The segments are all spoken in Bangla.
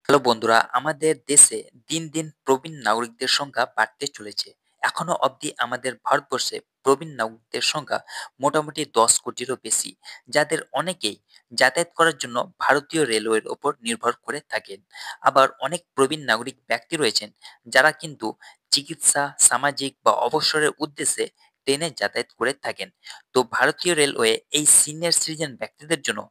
হ্যালো বন্ধুরা, আমাদের দেশে দিন দিন প্রবীণ নাগরিকদের সংখ্যা বাড়তে চলেছে। এখনো অবধি আমাদের ভারতবর্ষে প্রবীণ নাগরিকদের সংখ্যা মোটামুটি 10 কোটিরও বেশি, যাদের অনেকেই যাতায়াত করার জন্য ভারতীয় রেলওয়ের ওপর নির্ভর করে থাকেন। আবার অনেক প্রবীণ নাগরিক ব্যক্তি রয়েছেন যারা কিন্তু চিকিৎসা, সামাজিক বা অবসরের উদ্দেশ্যে ট্রেনে যাতায়াত করে থাকেন। তো ভারতীয় রেলওয়ে এই সিনিয়র সিটিজেন ব্যক্তিদের জন্য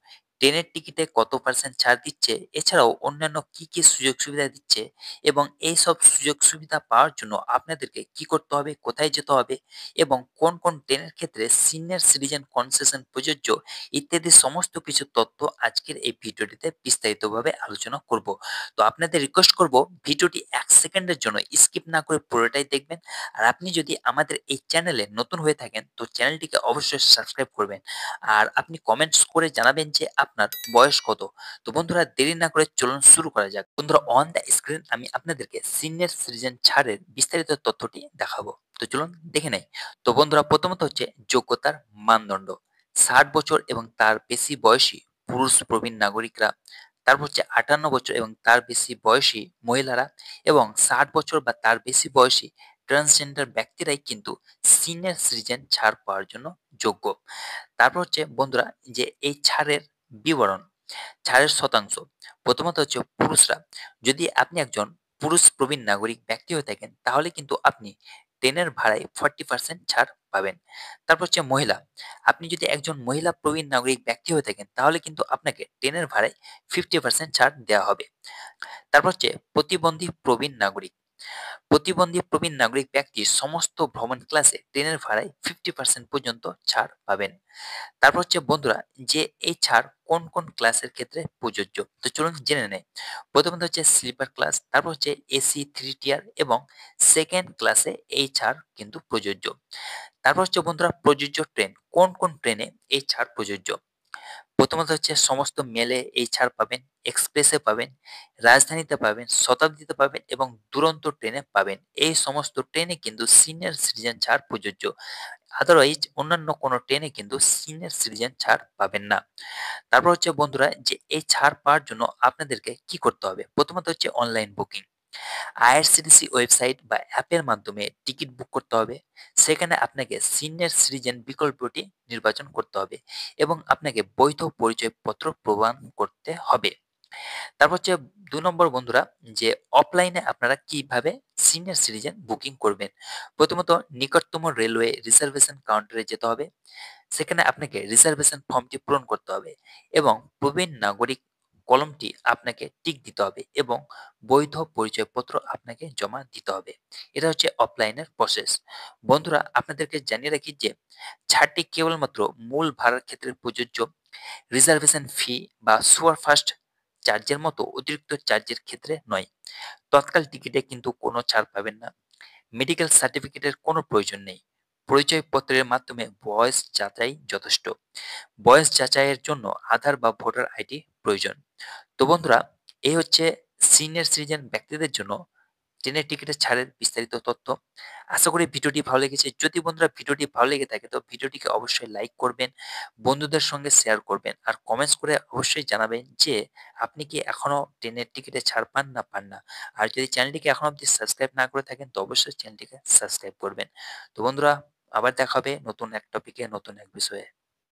ট্রেনের টিকিটে কত পার্সেন্ট ছাড় দিচ্ছে, এছাড়াও অন্যান্য কি কি সুযোগ সুবিধা দিচ্ছে এবং এই সব সুযোগ সুবিধা পাওয়ার জন্য আপনাদেরকে কি করতে হবে, কোথায় যেতে হবে এবং কোন কোন ট্রেনের ক্ষেত্রে সিনিয়র সিটিজেন কনসেশন প্রযোজ্য ইত্যাদি সমস্ত কিছু তথ্য আজকের এই ভিডিওটিতে বিস্তারিতভাবে আলোচনা করব। তো আপনাদের রিকোয়েস্ট করব, ভিডিওটি 1 সেকেন্ডের জন্য স্কিপ না করে পুরোটাই দেখবেন। আর আপনি যদি আমাদের এই চ্যানেলে নতুন হয়ে থাকেন তো চ্যানেলটিকে অবশ্যই সাবস্ক্রাইব করবেন। আর আপনি কমেন্টস করে জানাবেন যে আপনার বয়স কত। তো বন্ধুরা, দেরি না করে চলুন শুরু করা যাক। বন্ধুরা, অন দ্য স্ক্রিন আমি আপনাদেরকে সিনিয়র সিটিজেন ছাড়ের বিস্তারিত তথ্যটি দেখাবো। তো চলুন দেখে নেই। তো বন্ধুরা, প্রথমত হচ্ছে যোগ্যতার মানদণ্ড। 60 বছর এবং তার বেশি বয়সী পুরুষ প্রবীণ নাগরিকরা, তারপর হচ্ছে 58 বছর এবং তার বেশি বয়সী মহিলারা এবং 60 বছর বা তার বেশি বয়সী ট্রান্সজেন্ডার ব্যক্তিরাই কিন্তু সিনিয়র সিটিজেন ছাড় পাওয়ার জন্য যোগ্য। তারপর হচ্ছে বন্ধুরা, যে এই ছাড়ের বিবরণ, ছাড়ের শতাংশ। প্রথমত হচ্ছে পুরুষরা, যদি আপনি একজন পুরুষ প্রবীণ নাগরিক ব্যক্তি হয়ে থাকেন তাহলে কিন্তু আপনি ট্রেনের ভাড়ায় 40% ছাড় পাবেন। তারপর হচ্ছে মহিলা, আপনি যদি একজন মহিলা প্রবীণ নাগরিক ব্যক্তি হয়ে থাকেন তাহলে কিন্তু আপনাকে ট্রেনের ভাড়ায় 50% ছাড় দেওয়া হবে। তারপর হচ্ছে প্রতিবন্ধী প্রবীণ নাগরিক, প্রতিবন্ধী প্রবীণ নাগরিক ব্যক্তি সমস্ত ভ্রমণ ক্লাসে ট্রেনের ভাড়ায় 50% পর্যন্ত ছাড় পাবেন। তারপর হচ্ছে বন্ধুরা, যে এই ছাড় কোন কোন ক্লাসের ক্ষেত্রে প্রযোজ্য, তো চলুন জেনে নেই। প্রথমত হচ্ছে স্লিপার ক্লাস, তারপর হচ্ছে এসি 3 টিয়ার এবং সেকেন্ড ক্লাসে এই ছাড় কিন্তু প্রযোজ্য। তারপর হচ্ছে বন্ধুরা, প্রযোজ্য ট্রেন, কোন কোন ট্রেনে এই ছাড় প্রযোজ্য। প্রথমত হচ্ছে সমস্ত মেলে এই ছাড় পাবেন, এক্সপ্রেসে পাবেন, রাজধানীতে পাবেন, শতাব্দীতে পাবেন এবং দুরন্ত ট্রেনে পাবেন। এই সমস্ত ট্রেনে কিন্তু সিনিয়র সিটিজেন ছাড় প্রযোজ্য। আদারওয়াইজ অন্যান্য কোনো ট্রেনে কিন্তু সিনিয়র সিটিজেন ছাড় পাবেন না। তারপর হচ্ছে বন্ধুরা, যে এই ছাড় পাওয়ার জন্য আপনাদেরকে কি করতে হবে। প্রথমত হচ্ছে অনলাইন বুকিং, আইআরসিটিসি ওয়েবসাইট বা অ্যাপের মাধ্যমে টিকিট বুক করতে হবে। সেখানে আপনাকে সিনিয়র সিটিজেন বিকল্পটি নির্বাচন করতে হবে এবং আপনাকে বৈধ পরিচয়পত্র প্রদান করতে হবে। তারপর হচ্ছে 2 নম্বর বন্ধুরা, যে অফলাইনে আপনারা কিভাবে সিনিয়র সিটিজেন বুকিং করবেন। প্রথমত নিকটতম রেলওয়ে রিজার্ভেশন কাউন্টারে যেতে হবে। সেখানে আপনাকে রিজার্ভেশন ফর্মটি পূরণ করতে হবে এবং প্রবীণ নাগরিক কলমটি আপনাকে টিক দিতে হবে এবং বৈধ পরিচয়পত্র আপনাকে জমা দিতে হবে। এটা হচ্ছে অফলাইনের প্রসেস। বন্ধুরা, আপনাদেরকে জানিয়ে রাখি যে ছাড়টি কেবলমাত্র মূল ভাড়ার ক্ষেত্রে প্রযোজ্য। রিজার্ভেশন ফি বা সুপারফাস্ট চার্জের মতো অতিরিক্ত চার্জের ক্ষেত্রে নয়। তৎকাল টিকিটে কিন্তু কোনো ছাড় পাবেন না। মেডিকেল সার্টিফিকেটের কোনো প্রয়োজন নেই। পরিচয়পত্রের মাধ্যমে বয়স যাচাই যথেষ্ট। বয়স যাচাইয়ের জন্য আধার বা ভোটার আইডি প্রয়োজন। তো বন্ধুরা, এই হচ্ছে সিনিয়র সিটিজেন ব্যক্তিদের জন্য ট্রেনের টিকিটের ছাড়ের বিস্তারিত তথ্য। আশা করি ভিডিওটি ভালো লেগেছে। যদি বন্ধুরা ভিডিওটি ভালো লেগে থাকে তো ভিডিওটিকে অবশ্যই লাইক করবেন, বন্ধুদের সঙ্গে শেয়ার করবেন আর কমেন্টস করে অবশ্যই জানাবেন যে আপনি কি এখনো ট্রেনের টিকিটে ছাড় পান না পান না। আর যদি চ্যানেলটিকে এখনো অবধি সাবস্ক্রাইব না করে থাকেন তো অবশ্যই চ্যানেলটিকে সাবস্ক্রাইব করবেন। তো বন্ধুরা, আবার দেখা হবে নতুন এক টপিকে, নতুন এক বিষয়ে।